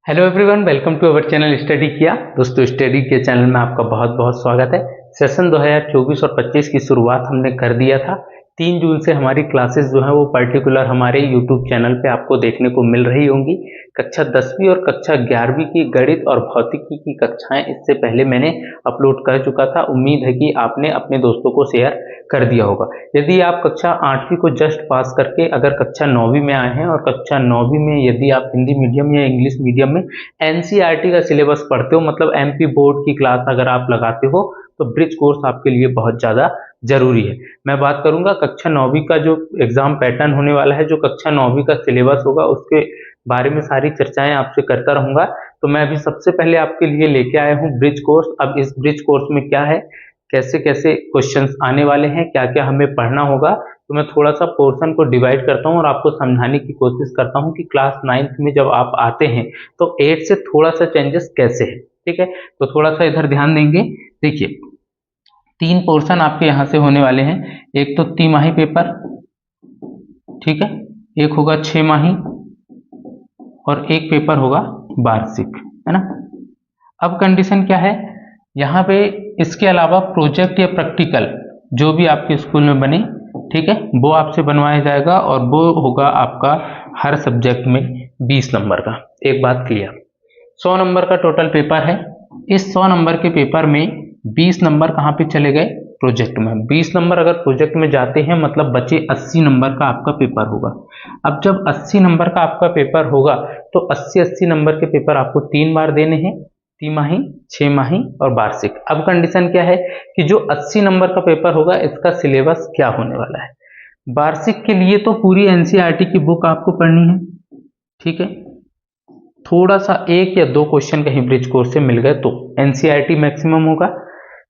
Hello everyone, welcome to our channel study किया। दोस्तों, study किया चैनल में आपका बहुत बहुत स्वागत है। सेशन 2024 और 25 की शुरुआत हमने कर दिया था। 3 जून से हमारी क्लासेस जो है वो पर्टिकुलर हमारे यूट्यूब चैनल पे आपको देखने को मिल रही होंगी। कक्षा 10वीं और कक्षा 11वीं की गणित और भौतिकी की कक्षाएं इससे पहले मैंने अपलोड कर चुका था। उम्मीद है कि आपने अपने दोस्तों को शेयर कर दिया होगा। यदि आप कक्षा 8वीं को जस्ट पास करके अगर कक्षा 9वीं में आए हैं और कक्षा 9वीं में यदि आप हिंदी मीडियम या इंग्लिश मीडियम में एनसीईआरटी का सिलेबस पढ़ते हो, मतलब एमपी बोर्ड की क्लास अगर आप लगाते हो, तो ब्रिज कोर्स आपके लिए बहुत ज़्यादा जरूरी है। मैं बात करूंगा कक्षा 9वीं का जो एग्जाम पैटर्न होने वाला है, जो कक्षा 9वीं का सिलेबस होगा, उसके बारे में सारी चर्चाएं आपसे करता रहूंगा। तो मैं अभी सबसे पहले आपके लिए लेके आया हूँ ब्रिज कोर्स। अब इस ब्रिज कोर्स में क्या है, कैसे कैसे क्वेश्चंस आने वाले हैं, क्या क्या हमें पढ़ना होगा, तो मैं थोड़ा सा पोर्शन को डिवाइड करता हूँ और आपको समझाने की कोशिश करता हूँ कि क्लास 9th में जब आप आते हैं तो 8 से थोड़ा सा चेंजेस कैसे है। ठीक है, तो थोड़ा सा इधर ध्यान देंगे। देखिए, 3 पोर्शन आपके यहाँ से होने वाले हैं। एक तो तिमाही पेपर, ठीक है, एक होगा 6 माही और एक पेपर होगा वार्षिक, है ना। अब कंडीशन क्या है यहाँ पे, इसके अलावा प्रोजेक्ट या प्रैक्टिकल जो भी आपके स्कूल में बने, ठीक है, वो आपसे बनवाया जाएगा और वो होगा आपका हर सब्जेक्ट में 20 नंबर का। एक बात क्लियर, 100 नंबर का टोटल पेपर है। इस 100 नंबर के पेपर में 20 नंबर कहाँ पे चले गए, प्रोजेक्ट में। 20 नंबर अगर प्रोजेक्ट में जाते हैं मतलब बचे 80 नंबर का आपका पेपर होगा। अब जब 80 नंबर का आपका पेपर होगा तो 80 नंबर के पेपर आपको 3 बार देने हैं, तिमाही, 6 माही और वार्षिक। अब कंडीशन क्या है कि जो 80 नंबर का पेपर होगा इसका सिलेबस क्या होने वाला है। वार्षिक के लिए तो पूरी एनसीईआरटी की बुक आपको पढ़नी है, ठीक है। थोड़ा सा 1 या 2 क्वेश्चन कहीं ब्रिज कोर्स से मिल गए तो एनसीईआरटी मैक्सिमम होगा।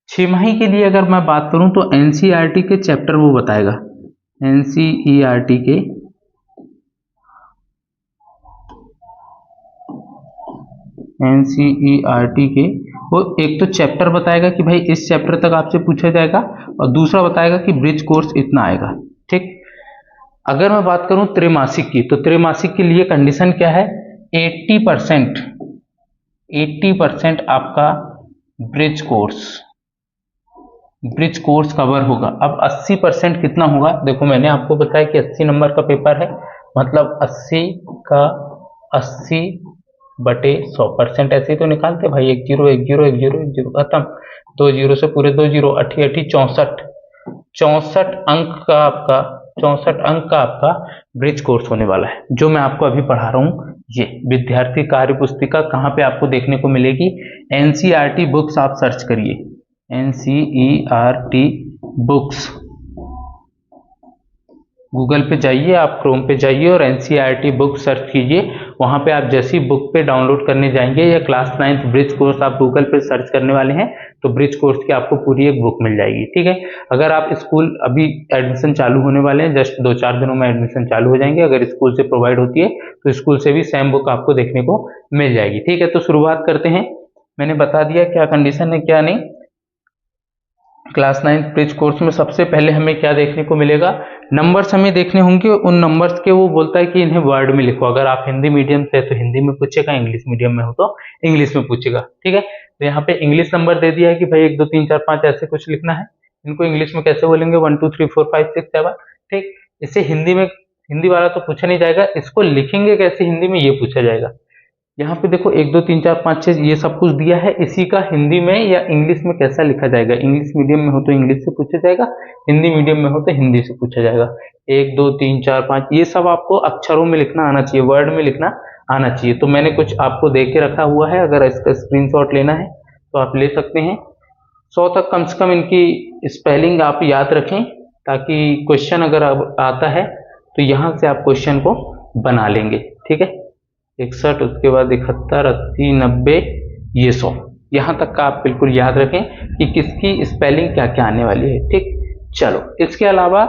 6 माही के लिए अगर मैं बात करूं तो एनसीईआरटी के चैप्टर वो बताएगा। एनसीईआरटी के वो एक तो चैप्टर बताएगा कि भाई इस चैप्टर तक आपसे पूछा जाएगा और दूसरा बताएगा कि ब्रिज कोर्स इतना आएगा, ठीक। अगर मैं बात करूं त्रैमासिक की, तो त्रैमासिक के लिए कंडीशन क्या है, 80% आपका ब्रिज कोर्स कवर होगा। अब 80% कितना होगा, देखो मैंने आपको बताया कि 80 नंबर का पेपर है, मतलब 80 का 80 बटे 100%, ऐसे ही तो निकालते भाई। 1 0 1 0 1 0 1 0 खत्म, 2 0 से पूरे 2 0, 8 8 64 अंक का आपका ब्रिज कोर्स होने वाला है, जो मैं आपको अभी पढ़ा रहा हूँ। ये विद्यार्थी कार्य पुस्तिका कहाँ पे आपको देखने को मिलेगी, एनसीईआरटी बुक्स आप सर्च करिए, एनसीईआरटी बुक्स गूगल पे जाइए, आप क्रोम पे जाइए और एनसीईआरटी बुक सर्च कीजिए। वहां पे आप जैसी बुक पे डाउनलोड करने जाएंगे या क्लास 9th ब्रिज कोर्स आप गूगल पे सर्च करने वाले हैं तो ब्रिज कोर्स की आपको पूरी एक बुक मिल जाएगी, ठीक है। अगर आप स्कूल अभी एडमिशन चालू होने वाले हैं, जस्ट 2-4 दिनों में एडमिशन चालू हो जाएंगे, अगर स्कूल से प्रोवाइड होती है तो स्कूल से भी सेम बुक आपको देखने को मिल जाएगी, ठीक है। तो शुरुआत करते हैं। मैंने बता दिया क्या कंडीशन है क्या नहीं। क्लास 9th ब्रिज कोर्स में सबसे पहले हमें क्या देखने को मिलेगा, नंबर्स हमें देखने होंगे। उन नंबर्स के वो बोलता है कि इन्हें वर्ड में लिखो। अगर आप हिंदी मीडियम से तो हिंदी में पूछेगा, इंग्लिश मीडियम में हो तो इंग्लिश में पूछेगा, ठीक है। तो यहाँ पे इंग्लिश नंबर दे दिया है कि भाई 1 2 3 4 5 ऐसे कुछ लिखना है। इनको इंग्लिश में कैसे बोलेंगे, 1 2 3 4 5 6 7, ठीक। इसे हिंदी में, हिंदी वाला तो पूछा नहीं जाएगा, इसको लिखेंगे कैसे हिंदी में ये पूछा जाएगा। यहाँ पे देखो 1 2 3 4 5 6 ये सब कुछ दिया है, इसी का हिंदी में या इंग्लिश में कैसा लिखा जाएगा। इंग्लिश मीडियम में हो तो इंग्लिश से पूछा जाएगा, हिंदी मीडियम में हो तो हिंदी से पूछा जाएगा। 1 2 3 4 5 ये सब आपको अक्षरों में लिखना आना चाहिए, वर्ड में लिखना आना चाहिए। तो मैंने कुछ आपको दे के रखा हुआ है, अगर इसका स्क्रीनशॉट लेना है तो आप ले सकते हैं। 100 तक कम से कम इनकी स्पेलिंग आप याद रखें, ताकि क्वेश्चन अगर आता है तो यहाँ से आप क्वेश्चन को बना लेंगे, ठीक है। 61, उसके बाद 71, 80, 90, ये 100, यहाँ तक का आप बिल्कुल याद रखें कि किसकी स्पेलिंग क्या क्या आने वाली है, ठीक। चलो, इसके अलावा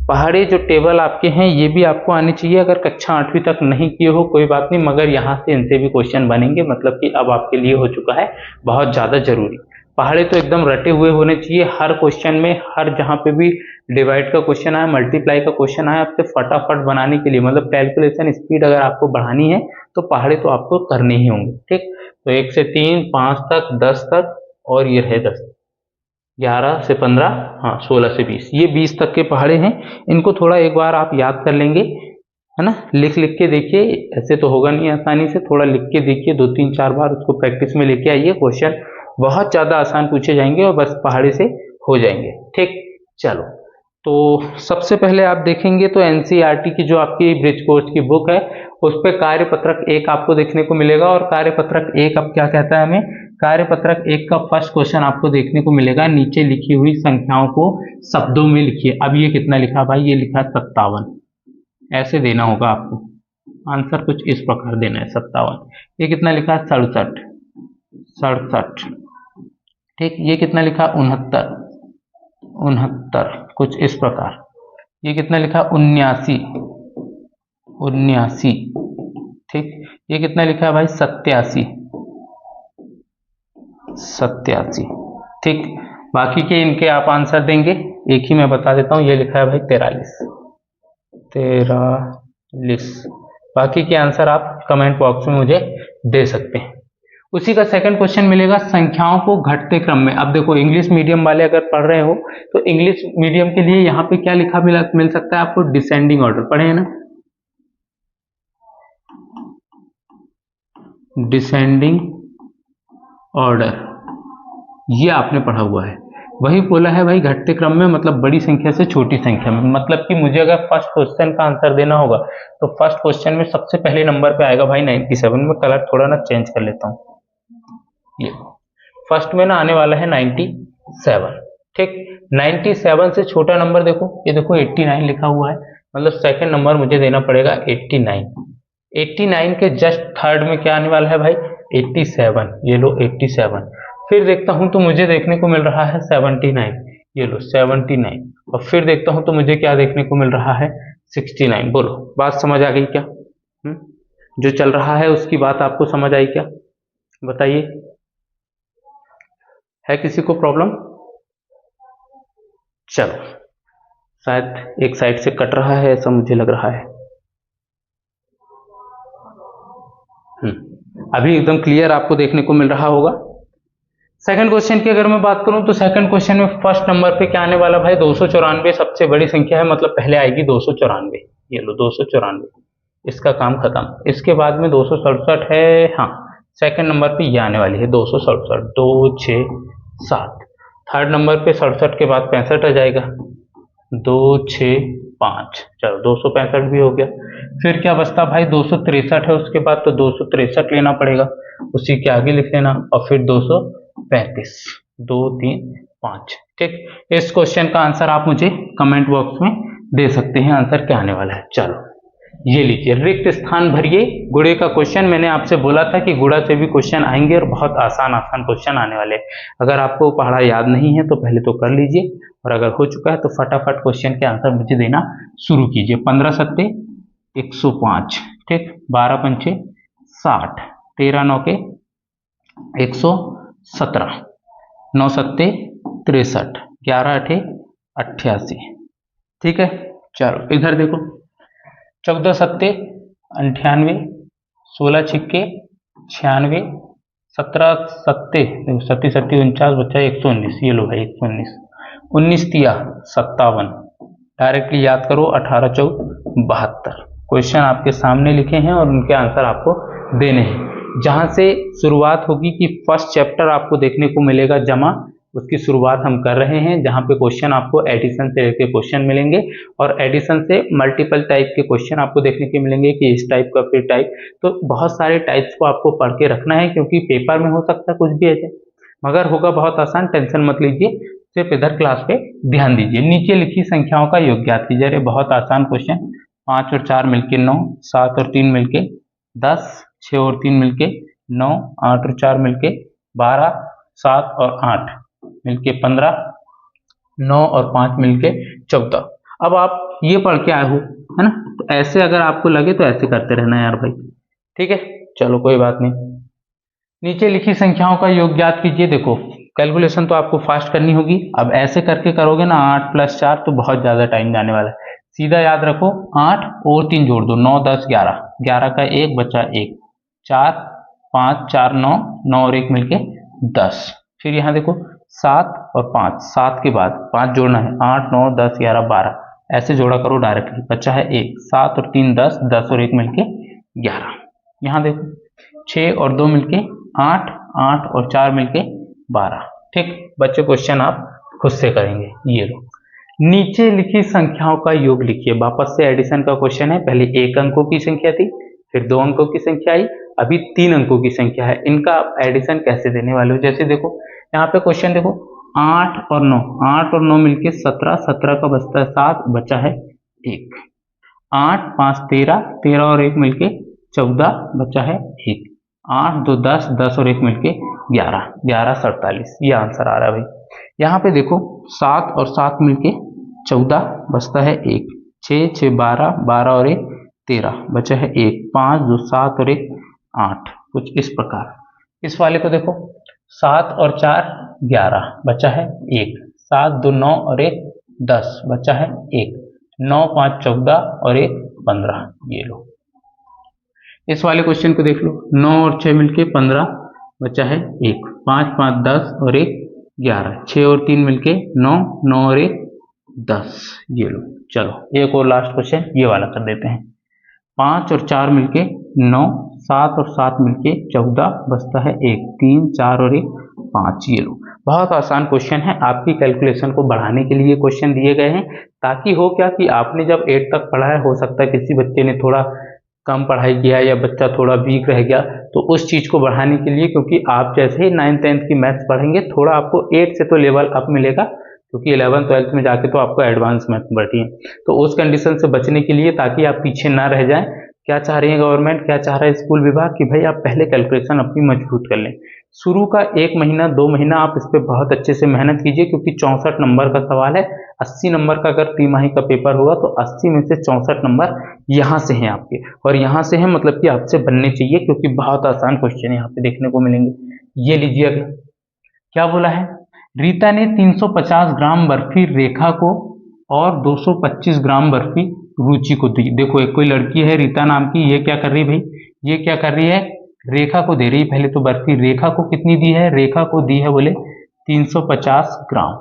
पहाड़ी जो टेबल आपके हैं ये भी आपको आनी चाहिए। अगर कक्षा 8वीं तक नहीं किए हो कोई बात नहीं, मगर यहाँ से इनसे भी क्वेश्चन बनेंगे, मतलब कि अब आपके लिए हो चुका है बहुत ज़्यादा जरूरी। पहाड़े तो एकदम रटे हुए होने चाहिए हर क्वेश्चन में, हर जहाँ पे भी डिवाइड का क्वेश्चन आया, मल्टीप्लाई का क्वेश्चन आया, आपसे फटाफट बनाने के लिए, मतलब कैलकुलेशन स्पीड अगर आपको बढ़ानी है तो पहाड़े तो आपको करने ही होंगे। ठीक, तो 1 से 3, 5 तक, 10 तक, और ये रहे 10, 11 से 15, हाँ 16 से 20, ये 20 तक के पहाड़े हैं। इनको थोड़ा एक बार आप याद कर लेंगे, है ना, लिख लिख के देखिए, ऐसे तो होगा नहीं आसानी से, थोड़ा लिख के देखिए, 2-3-4 बार उसको प्रैक्टिस में लेके आइए, क्वेश्चन बहुत ज़्यादा आसान पूछे जाएंगे और बस पहाड़ी से हो जाएंगे। ठीक, चलो, तो सबसे पहले आप देखेंगे तो एनसीईआरटी की जो आपकी ब्रिज कोर्स की बुक है उस पर कार्यपत्रक 1 आपको देखने को मिलेगा, और कार्यपत्रक 1 अब क्या कहता है हमें, कार्यपत्रक 1 का फर्स्ट क्वेश्चन आपको देखने को मिलेगा, नीचे लिखी हुई संख्याओं को शब्दों में लिखिए। अब ये कितना लिखा भाई, ये लिखा 57, ऐसे देना होगा आपको, आंसर कुछ इस प्रकार देना है 57। ये कितना लिखा है 67, 67। ठीक, ये कितना लिखा 69, 69, कुछ इस प्रकार। ये कितना लिखा 79, 79। ठीक, ये कितना लिखा है भाई 87, 87। ठीक, बाकी के इनके आप आंसर देंगे, एक ही मैं बता देता हूं, ये लिखा है भाई 43, 43। बाकी के आंसर आप कमेंट बॉक्स में मुझे दे सकते हैं। उसी का सेकंड क्वेश्चन मिलेगा संख्याओं को घटते क्रम में। अब देखो, इंग्लिश मीडियम वाले अगर पढ़ रहे हो तो इंग्लिश मीडियम के लिए यहाँ पे क्या लिखा मिल सकता है आपको, डिसेंडिंग ऑर्डर, पढ़े हैं ना, डिसेंडिंग ऑर्डर, ये आपने पढ़ा हुआ है। वही बोला है भाई घटते क्रम में, मतलब बड़ी संख्या से छोटी संख्या में, मतलब कि मुझे अगर फर्स्ट क्वेश्चन का आंसर देना होगा तो फर्स्ट क्वेश्चन में सबसे पहले नंबर पे आएगा भाई 97। में कलर थोड़ा ना चेंज कर लेता हूँ, ये फर्स्ट में ना आने वाला है 97। ठीक, 97 से छोटा नंबर देखो, ये देखो 89 लिखा हुआ है, मतलब सेकंड नंबर मुझे देना पड़ेगा 89। 89 के जस्ट थर्ड में क्या आने वाला है भाई 87, ये लो 87। फिर देखता हूं तो मुझे देखने को मिल रहा है 79, ये लो 79। और फिर देखता हूं तो मुझे क्या देखने को मिल रहा है 69। बोलो, बात समझ आ गई क्या? जो चल रहा है उसकी बात आपको समझ आई क्या, बताइए, है किसी को प्रॉब्लम? चलो, शायद एक साइड से कट रहा है ऐसा मुझे लग रहा है। अभी एकदम क्लियर आपको देखने को मिल रहा होगा। सेकंड क्वेश्चन की अगर मैं बात करूं तो सेकंड क्वेश्चन में फर्स्ट नंबर पे क्या आने वाला भाई 294 सबसे बड़ी संख्या है, मतलब पहले आएगी 294, ये लो 294, इसका काम खत्म। इसके बाद में 267 है, हाँ सेकंड नंबर पे ये आने वाली है 267, 2 6 7। थर्ड नंबर पे 67 के बाद 65 आ जाएगा, 2 6 5, चलो 265 भी हो गया। फिर क्या बचता भाई 263 है, उसके बाद तो 263 लेना पड़ेगा, उसी के आगे लिख लेना, और फिर 235, 2 3 5। ठीक, इस क्वेश्चन का आंसर आप मुझे कमेंट बॉक्स में दे सकते हैं, आंसर क्या आने वाला है। चलो ये लीजिए, रिक्त स्थान भरिए, गुणे का क्वेश्चन। मैंने आपसे बोला था कि गुणा से भी क्वेश्चन आएंगे और बहुत आसान आसान क्वेश्चन आने वाले हैं। अगर आपको पढ़ा याद नहीं है तो पहले तो कर लीजिए, और अगर हो चुका है तो फटाफट क्वेश्चन के आंसर मुझे देना शुरू कीजिए। 15 सत्ते 105, ठीक, 12 पंचे 60, 13 नौ के 117, 9 सत्ते 63, 11 अठे 88। ठीक है, चलो इधर देखो, 14 सत्ते 98, 16 छिक्के 96, 17 सत्ते 49 बच्चा 119, ये लो भाई 119, 19 तिया 57, डायरेक्टली याद करो 18 चौक 72। क्वेश्चन आपके सामने लिखे हैं और उनके आंसर आपको देने हैं। जहां से शुरुआत होगी कि फर्स्ट चैप्टर आपको देखने को मिलेगा जमा, उसकी शुरुआत हम कर रहे हैं, जहां पे क्वेश्चन आपको एडिशन से लेके क्वेश्चन मिलेंगे, और एडिशन से मल्टीपल टाइप के क्वेश्चन आपको देखने के मिलेंगे कि इस टाइप का फिर टाइप, तो बहुत सारे टाइप्स को आपको पढ़ के रखना है, क्योंकि पेपर में हो सकता है कुछ भी आ जाए, मगर होगा बहुत आसान, टेंशन मत लीजिए, सिर्फ इधर क्लास पे ध्यान दीजिए। नीचे लिखी संख्याओं का योग ज्ञात कीजिए, अरे बहुत आसान क्वेश्चन, 5 और 4 मिलके 9, 7 और 3 मिलके 10, 6 और 3 मिलके 9, 8 और 4 मिलके 12, 7 और 8 मिलके 15, 9 और 5 मिलके 14। अब आप ये पढ़ के आए हो, है ना, तो ऐसे अगर आपको लगे तो ऐसे करते रहना यार भाई, ठीक है, चलो कोई बात नहीं। नीचे लिखी संख्याओं का योग ज्ञात कीजिए। देखो कैलकुलेशन तो आपको फास्ट करनी होगी। अब ऐसे करके करोगे ना 8 + 4 तो बहुत ज़्यादा टाइम जाने वाला है। सीधा याद रखो 8 और 3 जोड़ दो, 9 10 11, 11 का 1 बचा 1, 4 5 4 9, 9 और 1 मिलके 10। फिर यहाँ देखो 7 और 5, 7 के बाद 5 जोड़ना है, 8 9 10 11 12, ऐसे जोड़ा करो डायरेक्टली, बचा है 1, 7 और 3 10, 10 और 1 मिलके 11। यहाँ देखो 6 और 2 मिलके 8, 8 और 4 मिलके 12। ठीक, बच्चों क्वेश्चन आप खुद से करेंगे। ये लो, नीचे लिखी संख्याओं का योग लिखिए। वापस से एडिशन का क्वेश्चन है। पहले 1 अंकों की संख्या थी, फिर 2 अंकों की संख्या आई, अभी 3 अंकों की संख्या है। इनका आप एडिशन कैसे देने वाले हो? जैसे देखो यहाँ पे क्वेश्चन देखो 8 और 9, 8 और 9 मिलके 17, 17 का बचता है 7, बचा है 1, 8 5 13, 13 और 1 मिलके 14, बचा है 1, 8 2 10, 10 और 1 मिलके 11, 11 47, ये आंसर आ रहा है भाई। यहाँ पे देखो 7 और 7 मिलके 14, बचता है 1, 6 6 12, 12 और 1 13, बचा है 1, 5 2 7 और 1 8, कुछ इस प्रकार। इस वाले को देखो 7 और 4 11, बचा है 1, 7 2 9 और 1 10, बचा है 1, 9 5 14 और 1 15। ये लो, इस वाले क्वेश्चन को देख लो 9 और 6 मिलके 15, बचा है 1, 5 5 10 और 1 11, 6 और 3 मिलके 9, 9 और 1 10। ये लो, चलो एक और लास्ट क्वेश्चन ये वाला कर देते हैं। 5 और 4 मिलके 9, 7 और 7 मिलके 14, बचता है 1, 3 4 और 1 5। ये लो, बहुत आसान क्वेश्चन है। आपकी कैलकुलेशन को बढ़ाने के लिए क्वेश्चन दिए गए हैं, ताकि हो क्या कि आपने जब 8 तक पढ़ा है, हो सकता है किसी बच्चे ने थोड़ा कम पढ़ाई किया या बच्चा थोड़ा वीक रह गया, तो उस चीज़ को बढ़ाने के लिए, क्योंकि आप जैसे ही 9th 10th की मैथ्स पढ़ेंगे थोड़ा आपको 8 से तो लेवल अप मिलेगा, क्योंकि 11th 12th में जाके तो आपको एडवांस मैथ बढ़ती है। तो उस कंडीशन से बचने के लिए, ताकि आप पीछे ना रह जाएं, क्या चाह रही है गवर्नमेंट, क्या चाह रहा है स्कूल विभाग कि भाई आप पहले कैलकुलेशन अपनी मजबूत कर लें। शुरू का 1 महीना 2 महीना आप इस पर बहुत अच्छे से मेहनत कीजिए, क्योंकि 64 नंबर का सवाल है। 80 नंबर का अगर तिमाही का पेपर होगा तो 80 में से 64 नंबर यहाँ से हैं आपके, और यहाँ से हैं मतलब कि आपसे बनने चाहिए, क्योंकि बहुत आसान क्वेश्चन यहाँ पे देखने को मिलेंगे। ये लीजिए अगला, क्या बोला है, रीता ने 350 ग्राम बर्फी रेखा को और 225 ग्राम बर्फी रुचि को दी। देखो एक कोई लड़की है रीता नाम की, ये क्या कर रही है भाई, ये क्या कर रही है, रेखा को दे रही है। पहले तो बर्फी रेखा को कितनी दी है, रेखा को दी है बोले 350 ग्राम।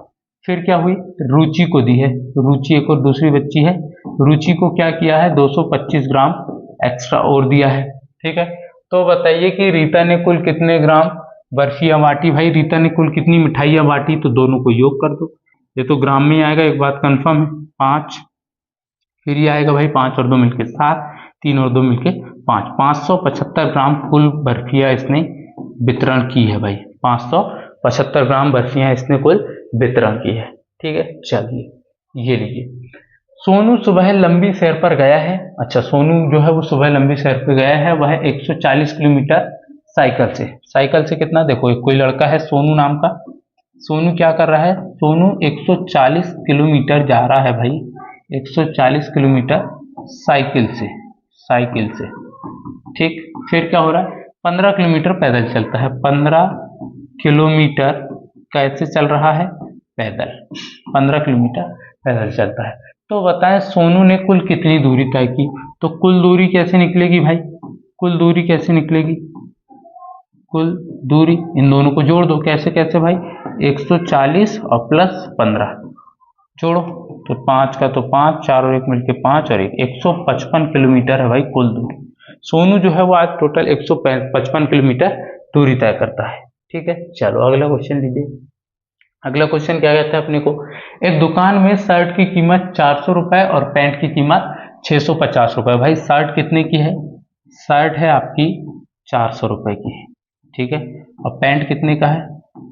फिर क्या हुई, रुचि को दी है, रुचि एक और दूसरी बच्ची है, रुचि को क्या किया है 225 ग्राम एक्स्ट्रा और दिया है। ठीक है, तो बताइए कि रीता ने कुल कितने ग्राम बर्फियां बांटी। भाई रीता ने कुल कितनी मिठाइयां बांटी, तो दोनों को योग कर दो, ये तो ग्राम में आएगा, एक बात कंफर्म है 5। फिर ये आएगा भाई 5 और 2 मिलके 7, 3 और 2 मिलके 5, 575 ग्राम कुल बर्फियां इसने वितरण की है भाई, 575 ग्राम बर्फियां इसने कुल वितरण की है। ठीक है, चलिए ये लीजिए, सोनू सुबह लंबी सैर पर गया है। अच्छा, सोनू जो है वो सुबह लंबी सैर पर गया है, वह 140 किलोमीटर साइकिल से। साइकिल से कितना, देखो एक कोई लड़का है सोनू नाम का, सोनू क्या कर रहा है, सोनू 140 किलोमीटर जा रहा है भाई, 140 किलोमीटर साइकिल से, साइकिल से। ठीक, फिर क्या हो रहा है, 15 किलोमीटर पैदल चलता है, 15 किलोमीटर कैसे चल रहा है, पैदल, 15 किलोमीटर पैदल चलता है। तो बताएं सोनू ने कुल कितनी दूरी तय की। तो कुल दूरी कैसे निकलेगी भाई, कुल दूरी कैसे निकलेगी, कुल दूरी इन दोनों को जोड़ दो, कैसे कैसे भाई, 140 और प्लस 15 जोड़ो, तो 5 का तो 5, 4 और 1 मिलके 5 और 1, 155 किलोमीटर है भाई कुल दूरी। सोनू जो है वो आज टोटल 155 किलोमीटर दूरी तय करता है। ठीक है, चलो अगला क्वेश्चन लीजिए। अगला क्वेश्चन क्या कहता है अपने को, एक दुकान में शर्ट की कीमत 400 रुपए और पैंट की कीमत 650 रुपए। भाई शर्ट कितने की है, शर्ट है आपकी 400 रुपए की है। ठीक है, और पैंट कितने का है,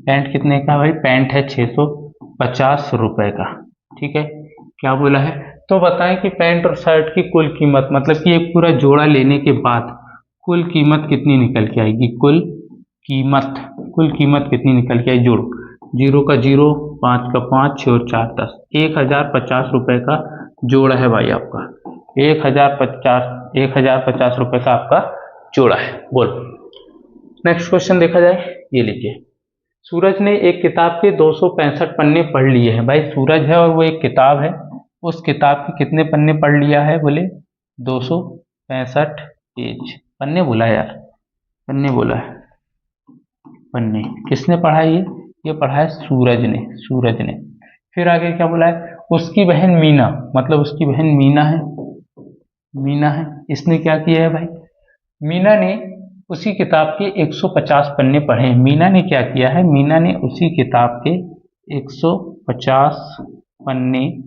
पैंट कितने का है भाई, पैंट है 650 रुपए का। ठीक है, क्या बोला है, तो बताएं कि पैंट और शर्ट की कुल कीमत, मतलब कि एक पूरा जोड़ा लेने के बाद कुल कीमत कितनी निकल के आएगी, कुल कीमत कितनी निकल के आई, जोड़ो, 0 का 0, 5 का 5, 6 और 4 10, 1050 रुपए का जोड़ा है भाई आपका, 1050 रुपए का आपका जोड़ा है। बोलो नेक्स्ट क्वेश्चन देखा जाए, ये लीजिए, सूरज ने एक किताब के 265 पन्ने पढ़ लिए हैं। भाई सूरज है और वो एक किताब है, उस किताब के कितने पन्ने पढ़ लिया है? बोले 265 पेज। पन्ने बोला यार, पन्ने बोला है, पन्ने। किसने पढ़ा ये पढ़ा है सूरज ने, सूरज ने। फिर आगे क्या बोला है? उसकी बहन मीना, मतलब उसकी बहन मीना है, मीना है, इसने क्या किया है भाई? मीना ने उसी किताब के 150 पन्ने पढ़े हैं। मीना ने क्या किया है? मीना ने उसी किताब के 150 पन्ने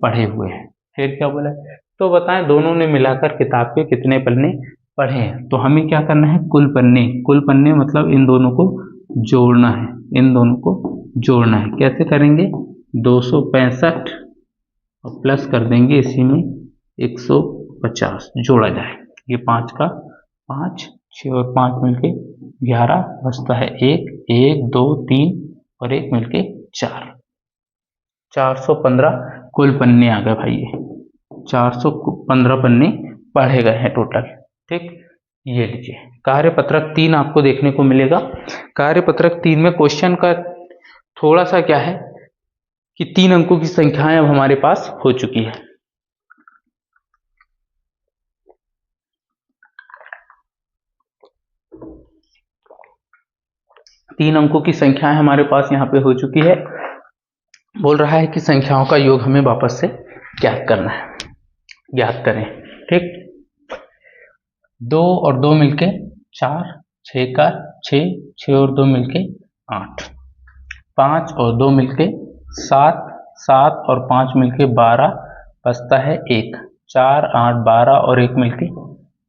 पढ़े हुए हैं। फिर क्या बोला है? तो बताएं दोनों ने मिलाकर किताब के कितने पन्ने पढ़े हैं। तो हमें क्या करना है? कुल पन्ने, कुल पन्ने मतलब इन दोनों को जोड़ना है, इन दोनों को जोड़ना है। कैसे करेंगे? 265 और प्लस कर देंगे इसी में 150, जोड़ा जाए। ये 5 का 5, 6 और 5 मिलके 11, बचता है 1, 1 2 3 और 1 मिलके 4, 415 कुल पन्ने आ गए भाई। ये 415 पन्ने पढ़े गए हैं टोटल। ठीक, ये लीजिए कार्यपत्रक 3 आपको देखने को मिलेगा। कार्यपत्रक 3 में क्वेश्चन का थोड़ा सा क्या है कि 3 अंकों की संख्याएं अब हमारे पास हो चुकी है। तीन अंकों की संख्याएं हमारे पास यहाँ पे हो चुकी है। बोल रहा है कि संख्याओं का योग हमें वापस से ज्ञात करना है, ज्ञात करें। ठीक, 2 और 2 मिलके 4, 6 का 6, 6 और 2 मिलके 8, 5 और 2 मिलके 7, 7 और 5 मिलके 12, बचता है 1, 4 8 12 और 1 मिलके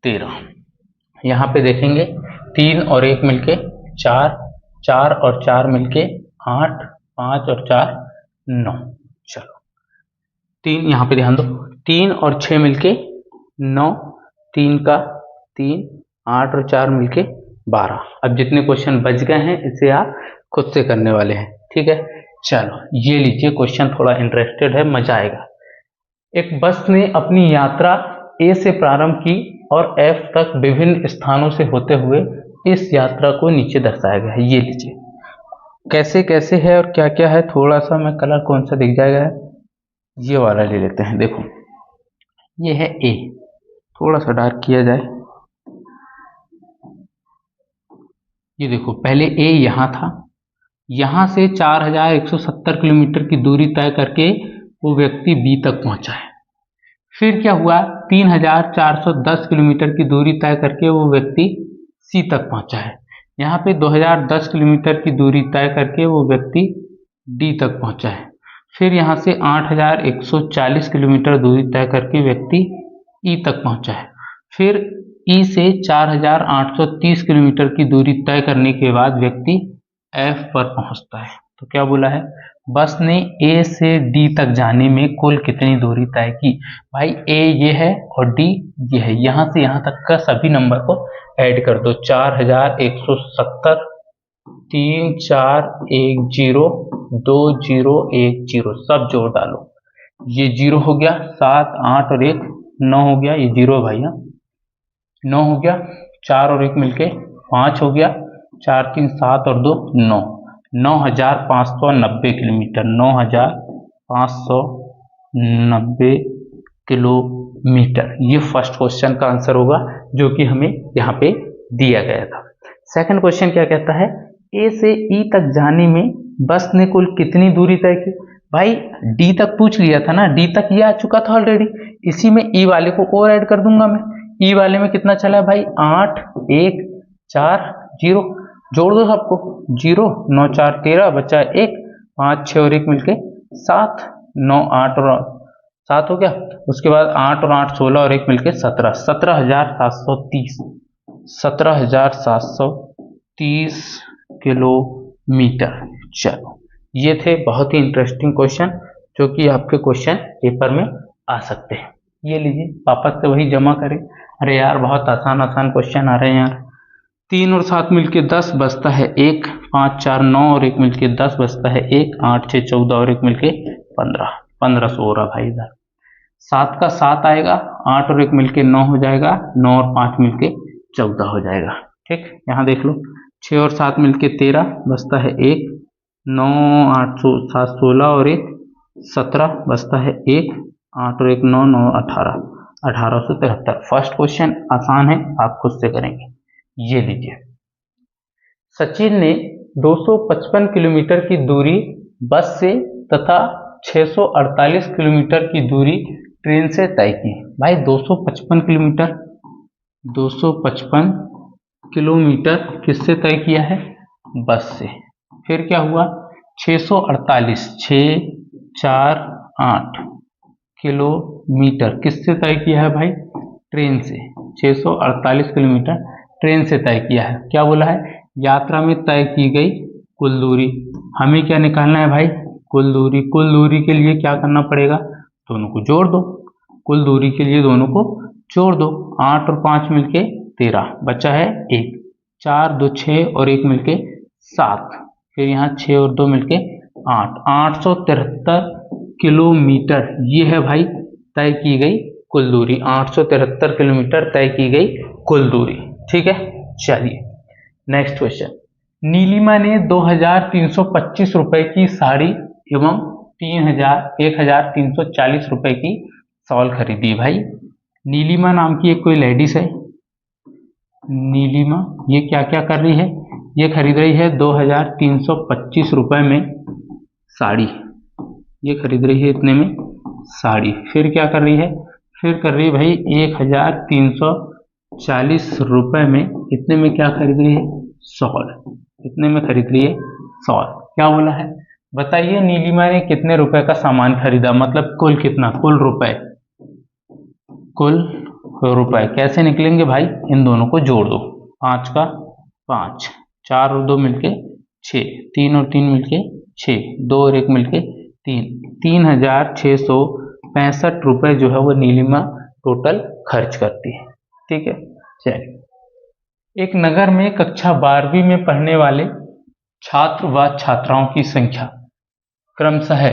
13। यहाँ पे देखेंगे 3 और 1 मिलके 4, 4 और 4 मिलके 8, 5 और 4 9। चलो 3, यहाँ पे ध्यान दो, 3 और 6 मिलके 9, 3 का 3, 8 और 4 मिलके 12। अब जितने क्वेश्चन बच गए हैं इसे आप खुद से करने वाले हैं। ठीक है, चलो ये लीजिए क्वेश्चन, थोड़ा इंटरेस्टेड है, मजा आएगा। एक बस ने अपनी यात्रा ए से प्रारंभ की और एफ तक विभिन्न स्थानों से होते हुए इस यात्रा को नीचे दर्शाया गया है। ये लीजिए कैसे कैसे है और क्या क्या है। थोड़ा सा मैं कलर कौन सा दिख जाएगा, ये वाला ले लेते हैं। देखो ये है ए, थोड़ा सा डार्क किया जाए। ये देखो पहले ए यहाँ था, यहाँ से 4170 किलोमीटर की दूरी तय करके वो व्यक्ति बी तक पहुंचा है। फिर क्या हुआ, 3410 किलोमीटर की दूरी तय करके वो व्यक्ति सी तक पहुंचा है। यहाँ पे 2010 किलोमीटर की दूरी तय करके वो व्यक्ति डी तक पहुंचा है। फिर यहाँ से 8140 किलोमीटर दूरी तय करके व्यक्ति ई तक पहुंचा है। फिर ई से 4830 किलोमीटर की दूरी तय करने के बाद व्यक्ति एफ पर पहुंचता है। तो क्या बोला है, बस ने ए से डी तक जाने में कुल कितनी दूरी तय की। भाई ए ये है और डी ये है, यहाँ से यहाँ तक का सभी नंबर को ऐड कर दो। 4170, 3410, 2010 सब जोड़ डालो। ये 0 हो गया, 7 8 और 1 9 हो गया, ये 0 भाई 9 हो गया, 4 और 1 मिलके 5 हो गया, 4 3 7 और 2 9, 9590 किलोमीटर, 9590 किलोमीटर। ये फर्स्ट क्वेश्चन का आंसर होगा जो कि हमें यहाँ पे दिया गया था। सेकंड क्वेश्चन क्या कहता है, ए से ई तक जाने में बस ने कुल कितनी दूरी तय की। भाई डी तक पूछ लिया था ना, डी तक ये आ चुका था ऑलरेडी, इसी में ई वाले को और ऐड कर दूंगा मैं। ई वाले में कितना चला है भाई, 8 1 4 0, जोड़ दो सबको, 0 9 4 13, बचा 1 5 6 और 1 मिलके 7, 9 8 और 7 हो गया। उसके बाद 8 और 8 16 और 1 मिलके 17, 17730, 17730 किलोमीटर। चलो ये थे बहुत ही इंटरेस्टिंग क्वेश्चन जो कि आपके क्वेश्चन पेपर में आ सकते हैं। ये लीजिए वापस से वही जमा करें। अरे यार बहुत आसान आसान क्वेश्चन आ रहे हैं यार। 3 और 7 मिलके 10 बचता है 1, 5 4 9 और 1 मिलके 10 बचता है 1, 8 6 14 और 1 मिलके 15, 1500 हो रहा भाई इधर। 7 का 7 आएगा, 8 और 1 मिलके 9 हो जाएगा, 9 और 5 मिलके 14 हो जाएगा। ठीक, यहाँ देख लो 6 और 7 मिलके 13 बचता है 1, 9 8 7 16 और 1 17 बचता है 1 8 और 1 9 9 18 1873। फर्स्ट क्वेश्चन आसान है, आप खुद से करेंगे। ये लीजिए, सचिन ने 255 किलोमीटर की दूरी बस से तथा 648 किलोमीटर की दूरी ट्रेन से तय की। भाई 255 किलोमीटर किससे तय किया है? बस से। फिर क्या हुआ? 648 6 4 8 किलोमीटर किससे तय किया है भाई? ट्रेन से। 648 किलोमीटर ट्रेन से तय किया है। क्या बोला है? यात्रा में तय की गई कुल दूरी। हमें क्या निकालना है भाई? कुल दूरी। कुल दूरी के लिए क्या करना पड़ेगा? दोनों को जोड़ दो। कुल दूरी के लिए दोनों को जोड़ दो। 8 और 5 मिलके 13, बचा है 1, 4 2 6 और 1 मिलके 7, फिर यहाँ 6 और 2 मिलके 8, 873 किलोमीटर ये है भाई तय की गई कुल दूरी। 873 किलोमीटर तय की गई कुल दूरी। ठीक है, चलिए नेक्स्ट क्वेश्चन। नीलिमा ने 2325 रुपए की साड़ी एवं 1340 रुपए की शॉल खरीदी। भाई नीलिमा नाम की एक कोई लेडीज है, नीलिमा, ये क्या क्या कर रही है? ये खरीद रही है 2325 रुपए में साड़ी। ये खरीद रही है इतने में साड़ी। फिर क्या कर रही है? फिर कर रही है भाई 1340 रुपए में इतने में क्या खरीद रही है? शॉल। इतने में खरीद रही है शॉल। क्या बोला है? बताइए नीलिमा ने कितने रुपए का सामान खरीदा, मतलब कुल कितना? कुल रुपए। कुल रुपए कैसे निकलेंगे भाई? इन दोनों को जोड़ दो। 5 का 5, 4 और 2 मिलके 6, 3 और 3 मिलके 6, 2 और 1 मिलके 3, 3665 रुपए जो है वो नीलिमा टोटल खर्च करती है। ठीक है, चलिए। एक नगर में कक्षा 12वीं में पढ़ने वाले छात्र व छात्राओं की संख्या क्रमशः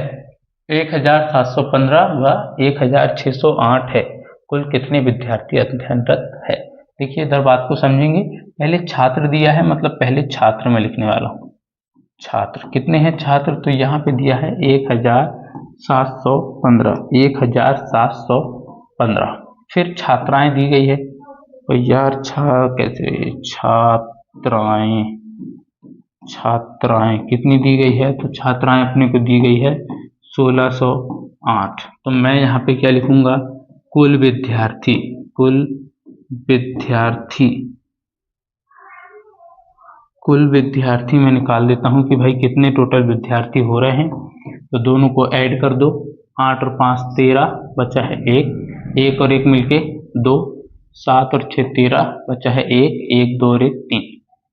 1715 व 1608 है। कुल कितने विद्यार्थी अध्ययनरत है? देखिए इधर बात को समझेंगे। पहले छात्र दिया है, मतलब पहले छात्र में लिखने वाला हूं। छात्र कितने हैं? छात्र तो यहाँ पे दिया है 1715, 1715। फिर छात्राएं दी गई है, तो यार कैसे छात्राएं कितनी दी गई है? तो छात्राएं अपने को दी गई है 1608। तो मैं यहाँ पे क्या लिखूंगा? कुल विद्यार्थी। कुल विद्यार्थी मैं निकाल देता हूं कि भाई कितने टोटल विद्यार्थी हो रहे हैं। तो दोनों को ऐड कर दो। 8 और 5 13, बचा है 1, 1 और 1 मिलके 2, 7 और 6 13, बचा है 1, 1 2 और 1 3।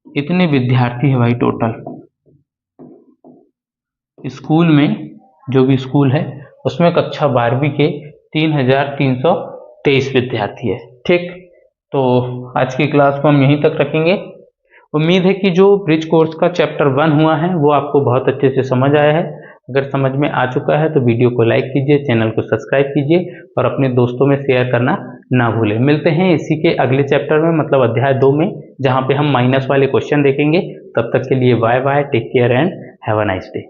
इतने विद्यार्थी है भाई टोटल। स्कूल में, जो भी स्कूल है उसमें कक्षा 12वीं के 3323 विद्यार्थी है। ठीक, तो आज की क्लास को हम यहीं तक रखेंगे। उम्मीद है कि जो ब्रिज कोर्स का चैप्टर 1 हुआ है वो आपको बहुत अच्छे से समझ आया है। अगर समझ में आ चुका है तो वीडियो को लाइक कीजिए, चैनल को सब्सक्राइब कीजिए और अपने दोस्तों में शेयर करना ना भूलें। मिलते हैं इसी के अगले चैप्टर में, मतलब अध्याय 2 में, जहां पे हम माइनस वाले क्वेश्चन देखेंगे। तब तक के लिए bye bye, take care and have a nice day.